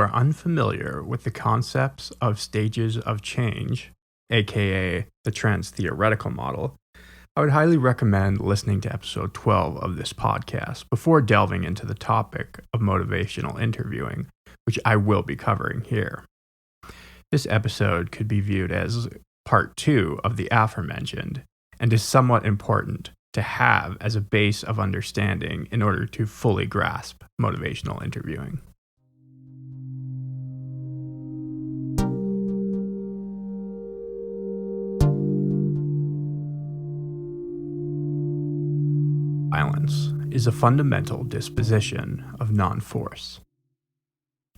are unfamiliar with the concepts of stages of change, aka the trans theoretical model, I would highly recommend listening to episode 12 of this podcast before delving into the topic of motivational interviewing, which I will be covering here. This episode could be viewed as part 2 of the aforementioned and is somewhat important to have as a base of understanding in order to fully grasp motivational interviewing. Violence is a fundamental disposition of non-force.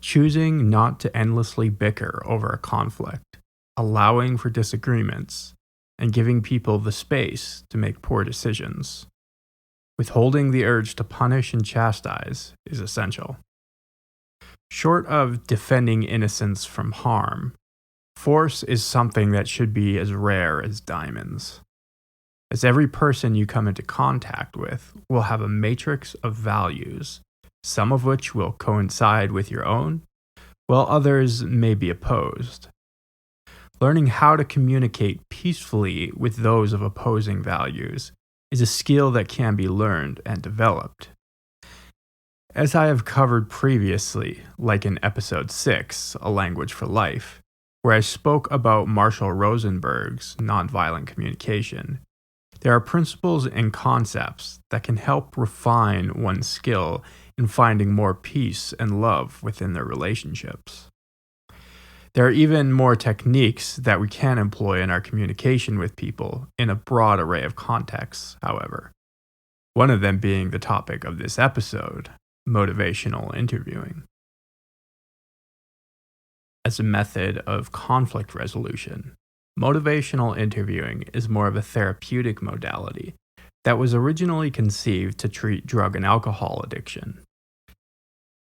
Choosing not to endlessly bicker over a conflict, allowing for disagreements, and giving people the space to make poor decisions. Withholding the urge to punish and chastise is essential. Short of defending innocence from harm, force is something that should be as rare as diamonds, as every person you come into contact with will have a matrix of values, some of which will coincide with your own, while others may be opposed. Learning how to communicate peacefully with those of opposing values is a skill that can be learned and developed. As I have covered previously, like in episode 6, A Language for Life, where I spoke about Marshall Rosenberg's nonviolent communication, there are principles and concepts that can help refine one's skill in finding more peace and love within their relationships. There are even more techniques that we can employ in our communication with people in a broad array of contexts, however. One of them being the topic of this episode, motivational interviewing. As a method of conflict resolution, motivational interviewing is more of a therapeutic modality that was originally conceived to treat drug and alcohol addiction.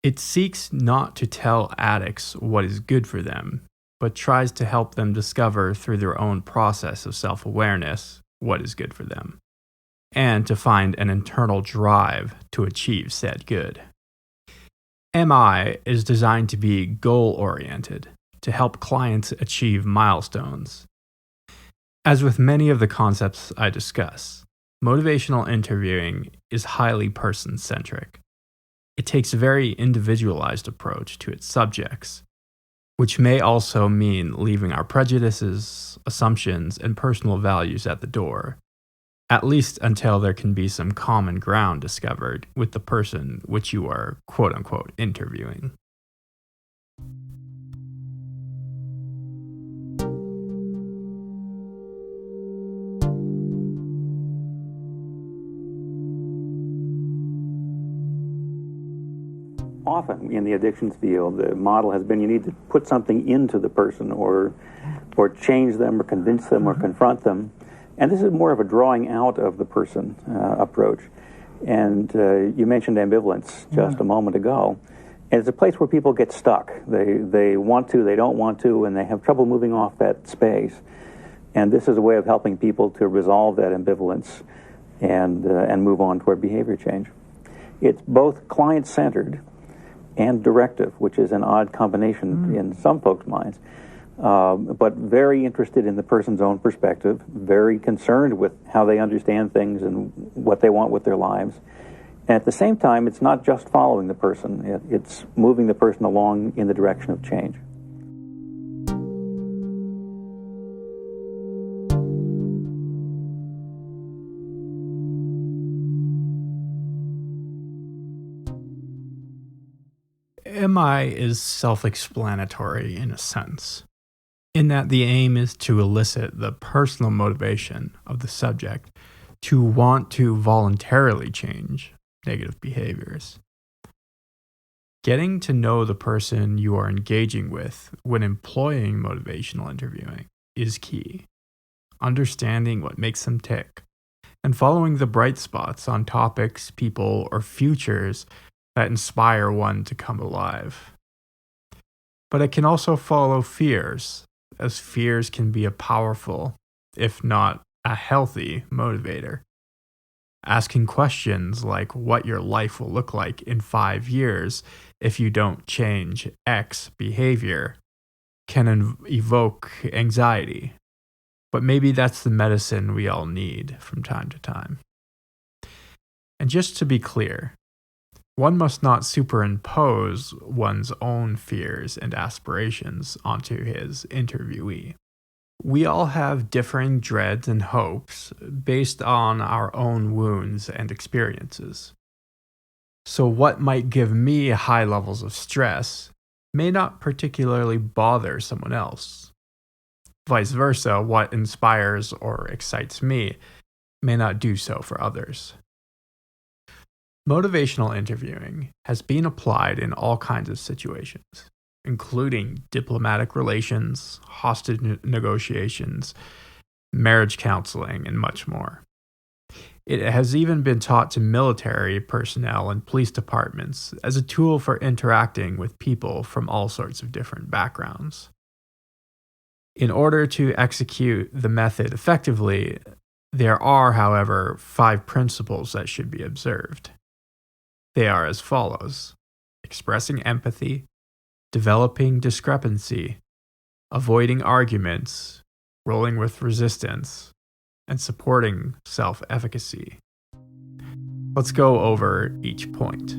It seeks not to tell addicts what is good for them, but tries to help them discover through their own process of self-awareness what is good for them, and to find an internal drive to achieve said good. MI is designed to be goal-oriented, to help clients achieve milestones. As with many of the concepts I discuss, motivational interviewing is highly person-centric. It takes a very individualized approach to its subjects, which may also mean leaving our prejudices, assumptions, and personal values at the door, at least until there can be some common ground discovered with the person which you are quote-unquote interviewing. Often in the addictions field, the model has been you need to put something into the person or change them or convince them or confront them. And this is more of a drawing out of the person approach. And you mentioned ambivalence just a moment ago. And it's a place where people get stuck. They want to, they don't want to, and they have trouble moving off that space. And this is a way of helping people to resolve that ambivalence and move on toward behavior change. It's both client-centered and directive, which is an odd combination in some folks' minds, but very interested in the person's own perspective, very concerned with how they understand things and what they want with their lives. And at the same time, it's not just following the person, it's moving the person along in the direction of change. MI is self-explanatory in a sense, in that the aim is to elicit the personal motivation of the subject to want to voluntarily change negative behaviors. Getting to know the person you are engaging with when employing motivational interviewing is key. Understanding what makes them tick, and following the bright spots on topics, people, or futures that inspire one to come alive. But it can also follow fears, as fears can be a powerful, if not a healthy, motivator. Asking questions like what your life will look like in 5 years if you don't change X behavior can evoke anxiety. But maybe that's the medicine we all need from time to time. And just to be clear, one must not superimpose one's own fears and aspirations onto his interviewee. We all have differing dreads and hopes based on our own wounds and experiences. So, what might give me high levels of stress may not particularly bother someone else. Vice versa, what inspires or excites me may not do so for others. Motivational interviewing has been applied in all kinds of situations, including diplomatic relations, hostage negotiations, marriage counseling, and much more. It has even been taught to military personnel and police departments as a tool for interacting with people from all sorts of different backgrounds. In order to execute the method effectively, there are, however, 5 principles that should be observed. They are as follows: expressing empathy, developing discrepancy, avoiding arguments, rolling with resistance, and supporting self-efficacy. Let's go over each point.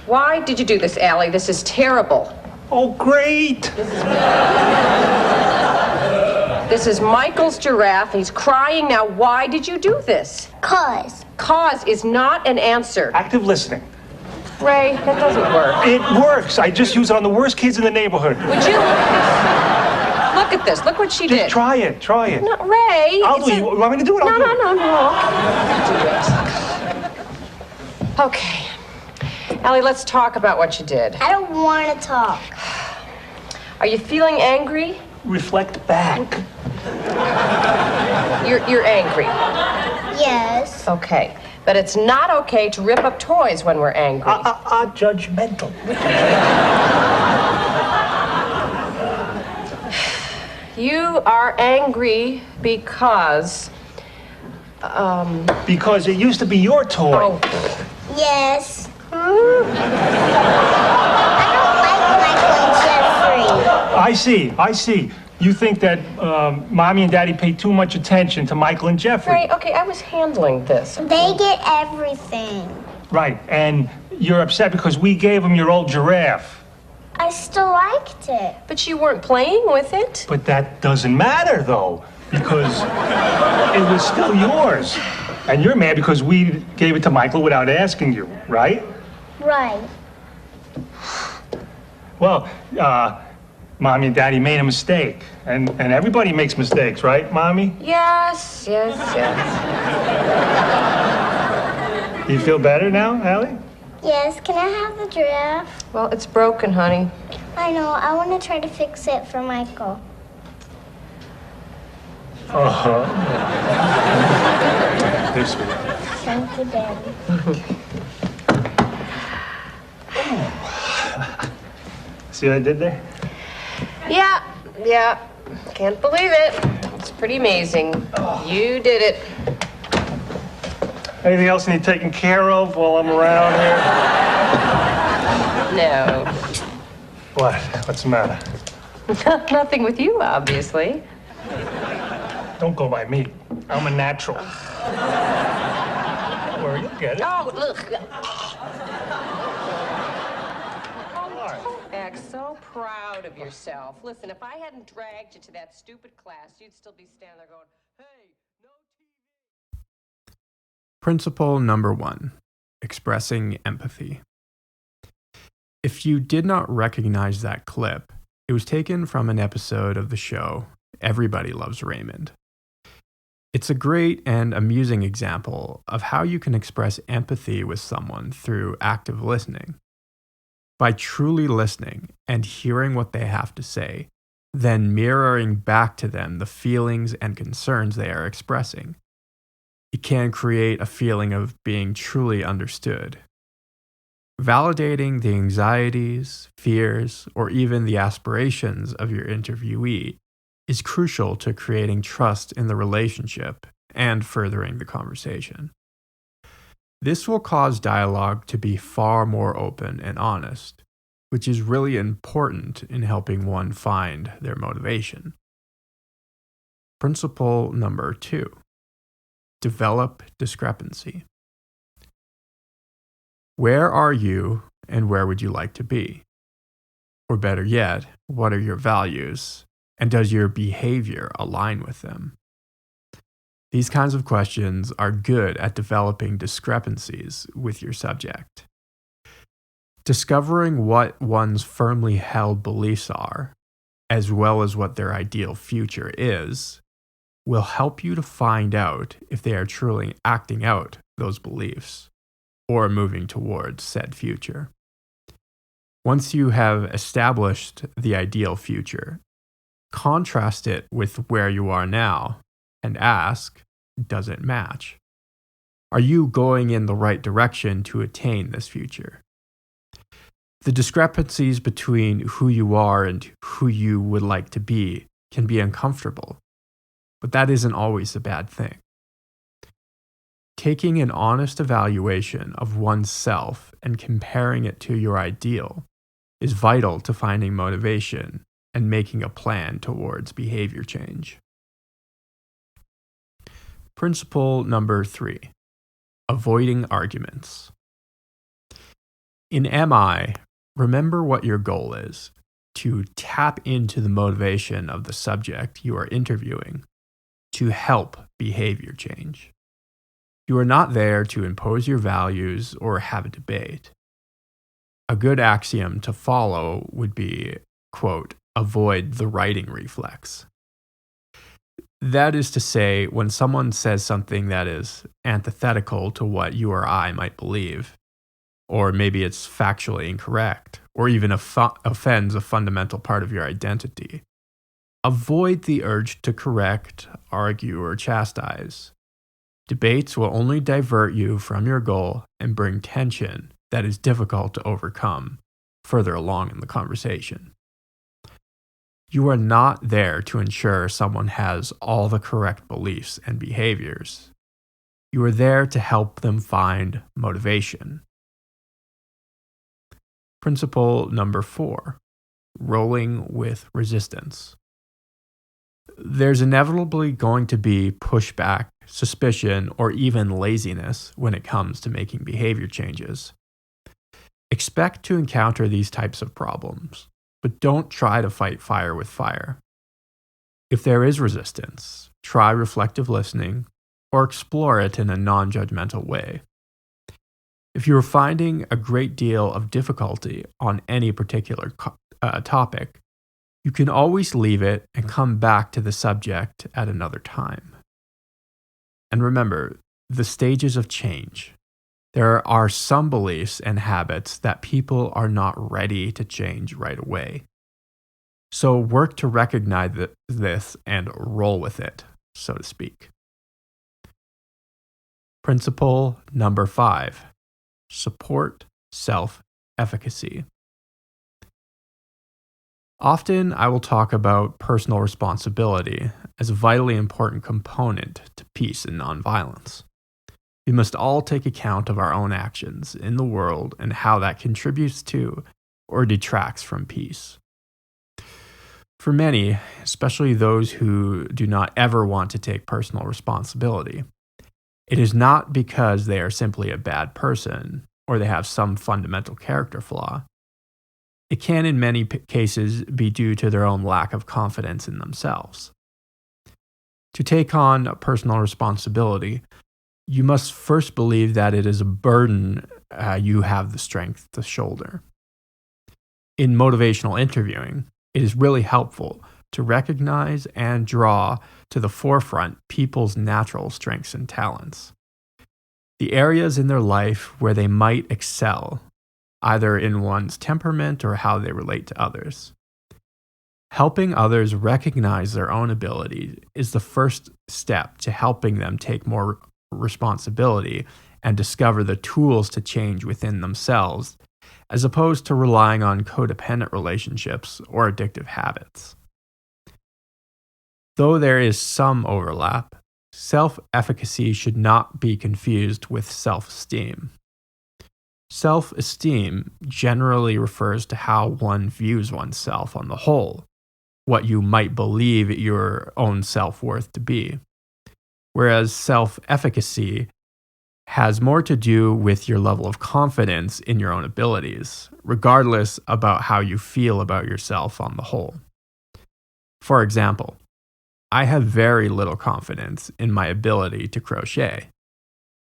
Why did you do this, Allie? This is terrible. Oh, great! This is Michael's giraffe. He's crying now. Why did you do this? Cause. Cause is not an answer. Active listening. Ray, that doesn't work. It works. I just use it on the worst kids in the neighborhood. Would you look at this? Look what she did. Just try it. Try it. No, Ray. I'll do it. You want me to do it? I'll do it. No. Do it. Okay. Allie, let's talk about what you did. I don't want to talk. Are you feeling angry? Reflect back. You're angry. Yes. Okay. But it's not okay to rip up toys when we're angry. Judgmental. You are angry because... Because it used to be your toy. Oh, Yes. I don't like Michael and Jeffrey. I see. You think that Mommy and Daddy pay too much attention to Michael and Jeffrey. Ray, okay, I was handling this. They get everything. Right, and you're upset because we gave them your old giraffe. I still liked it. But you weren't playing with it. But that doesn't matter, though, because it was still yours. And you're mad because we gave it to Michael without asking you, right? Right. Well, Mommy and Daddy made a mistake. And everybody makes mistakes, right, Mommy? Yes. Do you feel better now, Allie? Yes, can I have the giraffe? Well, it's broken, honey. I know, I want to try to fix it for Michael. Uh-huh. They're sweet. Thank you, Daddy. See what I did there? Yeah. Can't believe it. It's pretty amazing. You did it. Anything else need taken care of while I'm around here? No. What? What's the matter? Nothing with you, obviously. Don't go by me. I'm a natural. Don't worry, you'll get it. Oh, look. Act so proud of yourself. Listen, if I hadn't dragged you to that stupid class, you'd still be standing there going, hey, no TV. Principle number 1, expressing empathy. If you did not recognize that clip, it was taken from an episode of the show Everybody Loves Raymond. It's a great and amusing example of how you can express empathy with someone through active listening. By truly listening and hearing what they have to say, then mirroring back to them the feelings and concerns they are expressing, it can create a feeling of being truly understood. Validating the anxieties, fears, or even the aspirations of your interviewee is crucial to creating trust in the relationship and furthering the conversation. This will cause dialogue to be far more open and honest, which is really important in helping one find their motivation. Principle number 2, develop discrepancy. Where are you and where would you like to be? Or better yet, what are your values and does your behavior align with them? These kinds of questions are good at developing discrepancies with your subject. Discovering what one's firmly held beliefs are, as well as what their ideal future is, will help you to find out if they are truly acting out those beliefs or moving towards said future. Once you have established the ideal future, contrast it with where you are now and ask, does it match? Are you going in the right direction to attain this future? The discrepancies between who you are and who you would like to be can be uncomfortable, but that isn't always a bad thing. Taking an honest evaluation of oneself and comparing it to your ideal is vital to finding motivation and making a plan towards behavior change. Principle number 3, avoiding arguments. In MI, remember what your goal is: to tap into the motivation of the subject you are interviewing to help behavior change. You are not there to impose your values or have a debate. A good axiom to follow would be, quote, avoid the writing reflex. That is to say, when someone says something that is antithetical to what you or I might believe, or maybe it's factually incorrect, or even offends a fundamental part of your identity, avoid the urge to correct, argue, or chastise. Debates will only divert you from your goal and bring tension that is difficult to overcome further along in the conversation. You are not there to ensure someone has all the correct beliefs and behaviors. You are there to help them find motivation. Principle number 4, rolling with resistance. There's inevitably going to be pushback, suspicion, or even laziness when it comes to making behavior changes. Expect to encounter these types of problems, but don't try to fight fire with fire. If there is resistance, try reflective listening or explore it in a non-judgmental way. If you are finding a great deal of difficulty on any particular topic, you can always leave it and come back to the subject at another time. And remember, the stages of change. There are some beliefs and habits that people are not ready to change right away. So work to recognize this and roll with it, so to speak. Principle number 5, support self-efficacy. Often I will talk about personal responsibility as a vitally important component to peace and nonviolence. We must all take account of our own actions in the world and how that contributes to or detracts from peace. For many, especially those who do not ever want to take personal responsibility, it is not because they are simply a bad person or they have some fundamental character flaw. It can, in many cases, be due to their own lack of confidence in themselves. To take on personal responsibility, you must first believe that it is a burden you have the strength to shoulder. In motivational interviewing, it is really helpful to recognize and draw to the forefront people's natural strengths and talents. The areas in their life where they might excel, either in one's temperament or how they relate to others. Helping others recognize their own abilities is the first step to helping them take more responsibility and discover the tools to change within themselves as opposed to relying on codependent relationships or addictive habits. Though there is some overlap, self-efficacy should not be confused with self-esteem. Self-esteem generally refers to how one views oneself on the whole, what you might believe your own self-worth to be, whereas self-efficacy has more to do with your level of confidence in your own abilities, regardless about how you feel about yourself on the whole. For example, I have very little confidence in my ability to crochet,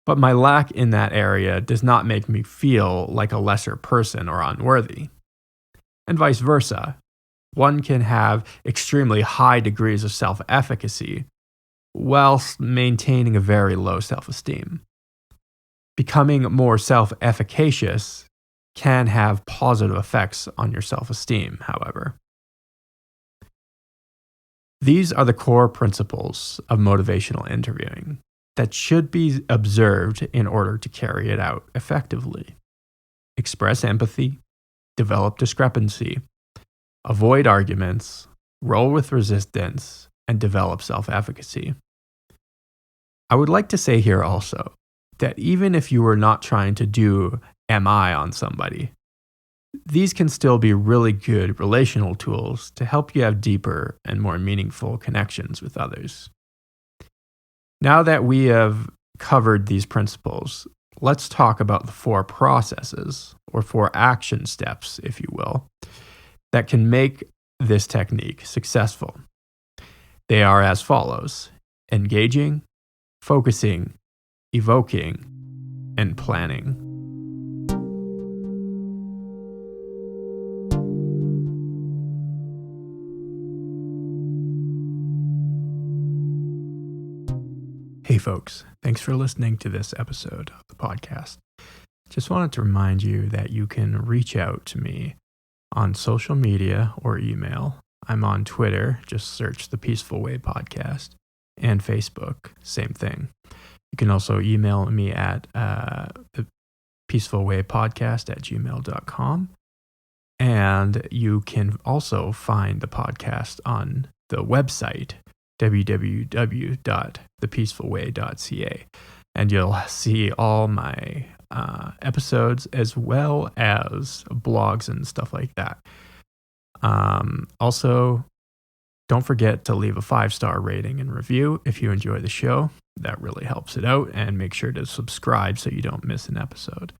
but my lack in that area does not make me feel like a lesser person or unworthy. And vice versa, one can have extremely high degrees of self-efficacy whilst maintaining a very low self-esteem. Becoming more self-efficacious can have positive effects on your self-esteem, however. These are the core principles of motivational interviewing that should be observed in order to carry it out effectively. Express empathy, develop discrepancy, avoid arguments, roll with resistance, and develop self-efficacy. I would like to say here also that even if you were not trying to do MI on somebody, these can still be really good relational tools to help you have deeper and more meaningful connections with others. Now that we have covered these principles, let's talk about the 4 processes, or 4 action steps, if you will, that can make this technique successful. They are as follows: engaging, focusing, evoking, and planning. Hey folks, thanks for listening to this episode of the podcast. Just wanted to remind you that you can reach out to me on social media or email. I'm on Twitter, just search The Peaceful Way Podcast, and Facebook, same thing. You can also email me at thepeacefulwaypodcast@gmail.com. And you can also find the podcast on the website, www.thepeacefulway.ca. And you'll see all my episodes as well as blogs and stuff like that. Also, don't forget to leave a 5-star rating and review if you enjoy the show. That really helps it out, and make sure to subscribe so you don't miss an episode.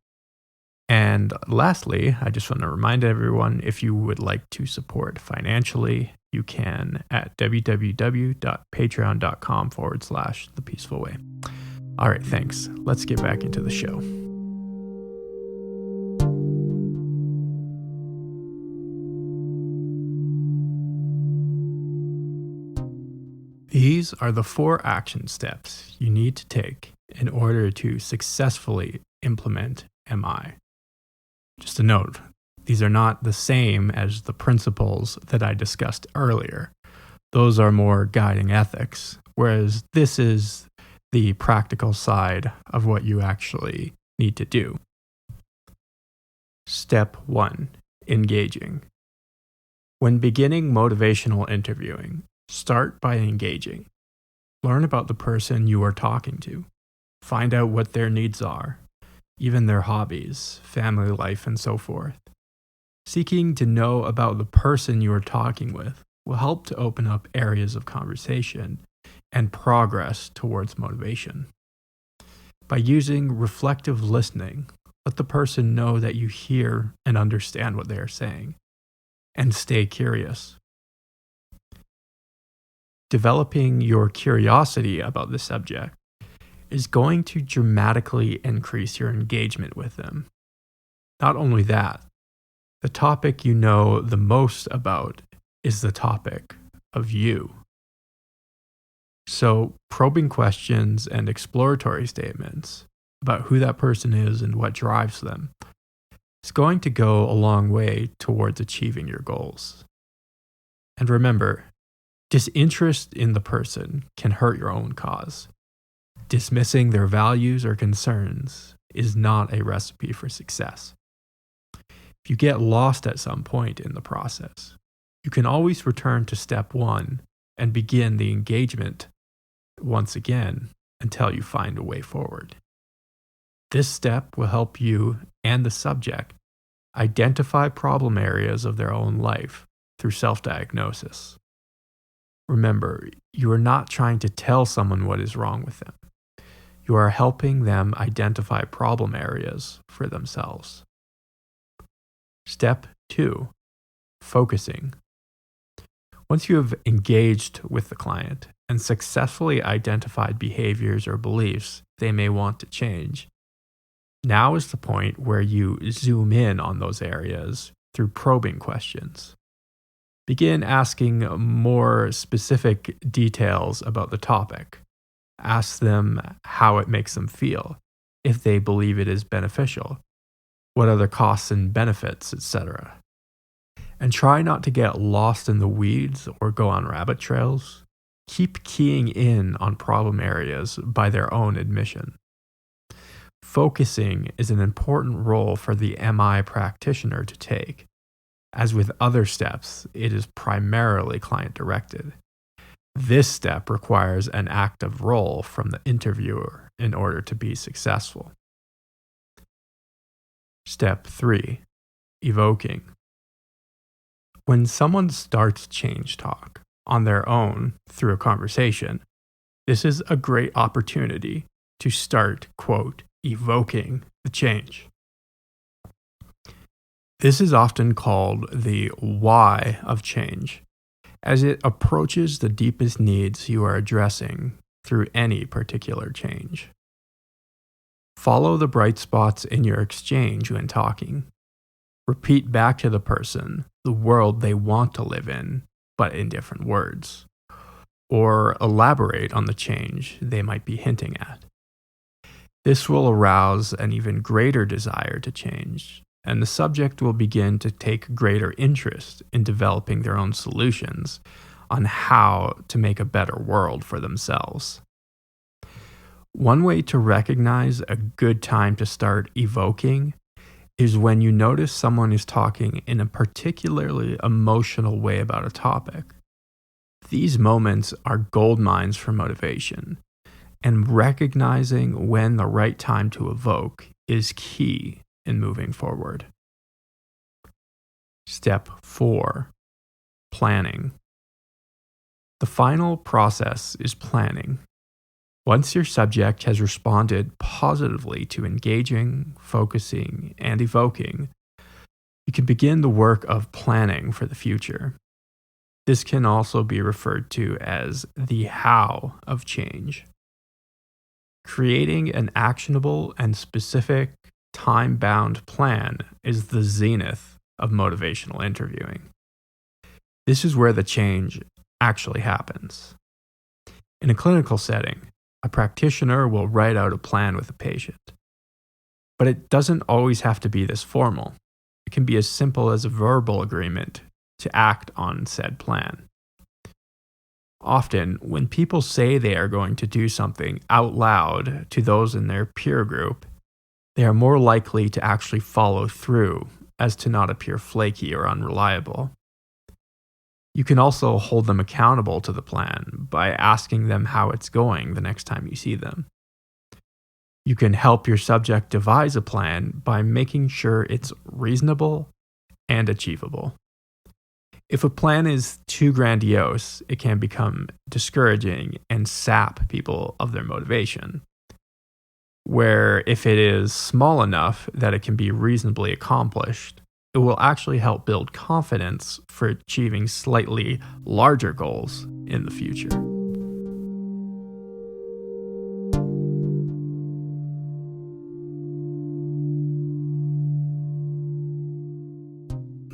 And lastly, I just want to remind everyone, if you would like to support financially, you can at www.patreon.com/thepeacefulway. All right, thanks. Let's get back into the show. These are the 4 action steps you need to take in order to successfully implement MI. Just a note, these are not the same as the principles that I discussed earlier. Those are more guiding ethics, whereas this is the practical side of what you actually need to do. Step 1. Engaging. When beginning motivational interviewing, start by engaging. Learn about the person you are talking to. Find out what their needs are, even their hobbies, family life, and so forth. Seeking to know about the person you are talking with will help to open up areas of conversation and progress towards motivation. By using reflective listening, let the person know that you hear and understand what they are saying, and stay curious. Developing your curiosity about the subject is going to dramatically increase your engagement with them. Not only that, the topic you know the most about is the topic of you. So, probing questions and exploratory statements about who that person is and what drives them is going to go a long way towards achieving your goals. And remember, disinterest in the person can hurt your own cause. Dismissing their values or concerns is not a recipe for success. If you get lost at some point in the process, you can always return to step 1 and begin the engagement once again until you find a way forward. This step will help you and the subject identify problem areas of their own life through self-diagnosis. Remember, you are not trying to tell someone what is wrong with them. You are helping them identify problem areas for themselves. Step 2, focusing. Once you have engaged with the client and successfully identified behaviors or beliefs they may want to change, now is the point where you zoom in on those areas through probing questions. Begin asking more specific details about the topic. Ask them how it makes them feel, if they believe it is beneficial, what are the costs and benefits, etc. And try not to get lost in the weeds or go on rabbit trails. Keep keying in on problem areas by their own admission. Focusing is an important role for the MI practitioner to take. As with other steps, it is primarily client-directed. This step requires an active role from the interviewer in order to be successful. Step 3, evoking. When someone starts change talk on their own through a conversation, this is a great opportunity to start, quote, evoking the change. This is often called the why of change, as it approaches the deepest needs you are addressing through any particular change. Follow the bright spots in your exchange when talking. Repeat back to the person the world they want to live in, but in different words. Or elaborate on the change they might be hinting at. This will arouse an even greater desire to change, and the subject will begin to take greater interest in developing their own solutions on how to make a better world for themselves. One way to recognize a good time to start evoking is when you notice someone is talking in a particularly emotional way about a topic. These moments are gold mines for motivation, and recognizing when the right time to evoke is key in moving forward. Step 4, planning. The final process is planning. Once your subject has responded positively to engaging, focusing, and evoking, you can begin the work of planning for the future. This can also be referred to as the how of change. Creating an actionable and specific time-bound plan is the zenith of motivational interviewing. This is where the change actually happens. In a clinical setting, a practitioner will write out a plan with a patient. But it doesn't always have to be this formal. It can be as simple as a verbal agreement to act on said plan. Often, when people say they are going to do something out loud to those in their peer group, they are more likely to actually follow through as to not appear flaky or unreliable. You can also hold them accountable to the plan by asking them how it's going the next time you see them. You can help your subject devise a plan by making sure it's reasonable and achievable. If a plan is too grandiose, it can become discouraging and sap people of their motivation. Where if it is small enough that it can be reasonably accomplished, it will actually help build confidence for achieving slightly larger goals in the future.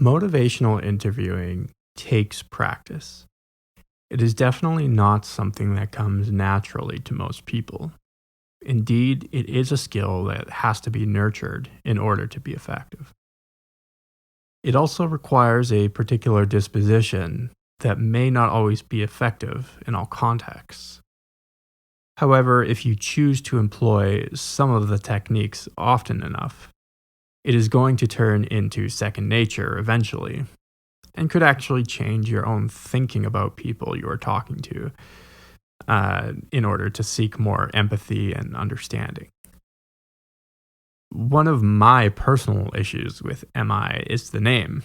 Motivational interviewing takes practice. It is definitely not something that comes naturally to most people. Indeed, it is a skill that has to be nurtured in order to be effective. It also requires a particular disposition that may not always be effective in all contexts. However, if you choose to employ some of the techniques often enough, it is going to turn into second nature eventually, and could actually change your own thinking about people you are talking to in order to seek more empathy and understanding. One of my personal issues with MI is the name.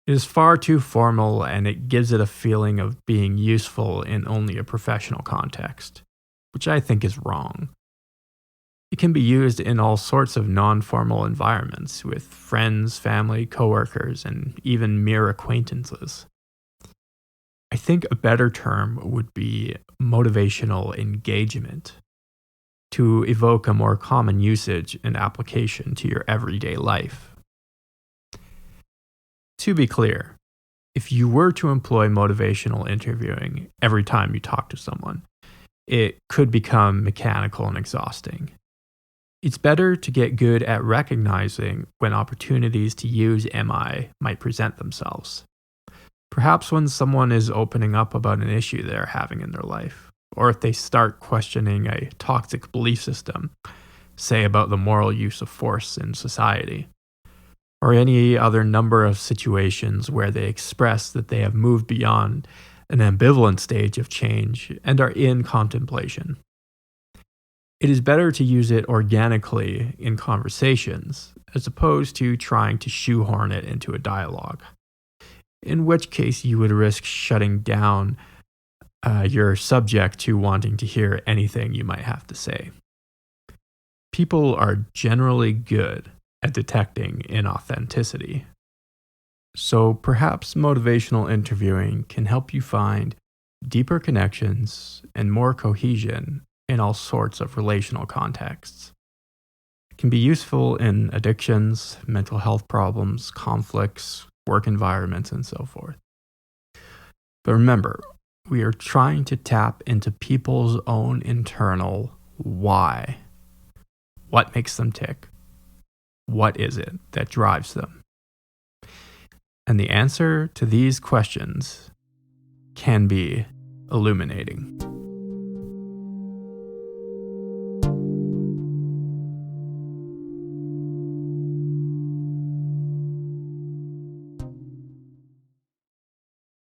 It is far too formal, and it gives it a feeling of being useful in only a professional context, which I think is wrong. It can be used in all sorts of non-formal environments with friends, family, coworkers, and even mere acquaintances. I think a better term would be motivational engagement, to evoke a more common usage and application to your everyday life. To be clear, if you were to employ motivational interviewing every time you talk to someone, it could become mechanical and exhausting. It's better to get good at recognizing when opportunities to use MI might present themselves. Perhaps when someone is opening up about an issue they're having in their life, or if they start questioning a toxic belief system, say about the moral use of force in society, or any other number of situations where they express that they have moved beyond an ambivalent stage of change and are in contemplation. It is better to use it organically in conversations as opposed to trying to shoehorn it into a dialogue, in which case you would risk shutting down your subject to wanting to hear anything you might have to say. People are generally good at detecting inauthenticity. So perhaps motivational interviewing can help you find deeper connections and more cohesion in all sorts of relational contexts. It can be useful in addictions, mental health problems, conflicts, work environments, and so forth. But remember, we are trying to tap into people's own internal why. What makes them tick? What is it that drives them? And the answer to these questions can be illuminating.